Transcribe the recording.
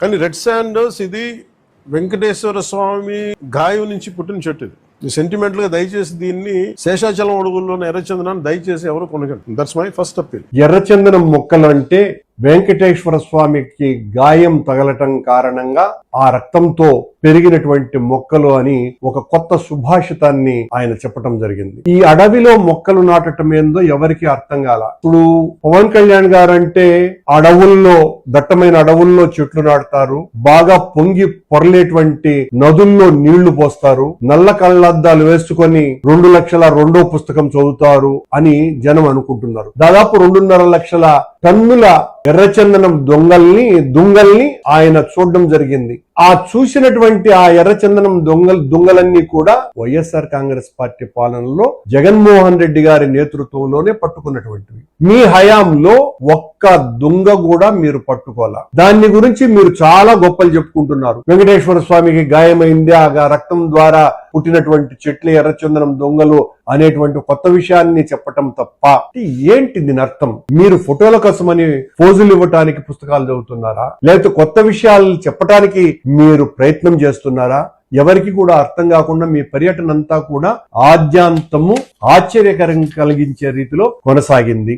కానీ red Sanders ఇది వెంకటేశ్వర స్వామి గాయం నుంచి పుట్టిన చెట్టు ఇది. సెంటిమెంటల్ గా దయచేసి దీన్ని శేషాచలం అడుగుల్లోని ఎర్రచందనాన్ని దయచేసి ఎవరు కొనగండి. That's my first appeal. ఎర్రచందనం మొక్కలు అంటే వెంకటేశ్వర స్వామికి గాయం తగలటం కారణంగా ఆ రక్తంతో పెరిగినటువంటి మొక్కలు అని ఒక కొత్త సుభాషితాన్ని ఆయన చెప్పటం జరిగింది. ఈ అడవిలో మొక్కలు నాటటం ఏందో ఎవరికి అర్థం కాల. ఇప్పుడు పవన్ కళ్యాణ్ గారు అంటే అడవుల్లో, దట్టమైన అడవుల్లో చెట్లు నాటుతారు, బాగా పొంగి పొరలేటువంటి నదుల్లో నీళ్లు పోస్తారు, నల్ల కళ్ళద్దాలు వేసుకొని 2 లక్షల రెండో పుస్తకం చదువుతారు అని జనం అనుకుంటున్నారు. దాదాపు 2.5 లక్షల టన్నుల ఎర్రచందనం దుంగల్ని ఆయన చూడడం జరిగింది. ఆ చూసినటువంటి ఆ ఎర్రచందనం దొంగలన్నీ కూడా వైఎస్ఆర్ కాంగ్రెస్ పార్టీ పాలనలో జగన్మోహన్ రెడ్డి గారి నేతృత్వంలోనే పట్టుకున్నటువంటివి. మీ హయాంలో ఒక్క దొంగ కూడా మీరు పట్టుకోలా. దాని గురించి మీరు చాలా గొప్పలు చెప్పుకుంటున్నారు. వెంకటేశ్వర స్వామికి గాయమైంది, ఆ రక్తం ద్వారా పుట్టినటువంటి చెట్లు ఎర్రచందనం దొంగలు అనేటువంటి కొత్త విషయాన్ని చెప్పటం తప్ప ఏంటి దీని అర్థం? మీరు ఫోటోల కోసమని పోజులు ఇవ్వటానికి పుస్తకాలు చదువుతున్నారా, లేకపోతే కొత్త విషయాలు చెప్పటానికి మీరు ప్రయత్నం చేస్తున్నారా? ఎవరికి కూడా అర్థం కాకుండా మీ పర్యటన అంతా కూడా ఆద్యాంతము ఆశ్చర్యకరం కలిగించే రీతిలో కొనసాగింది.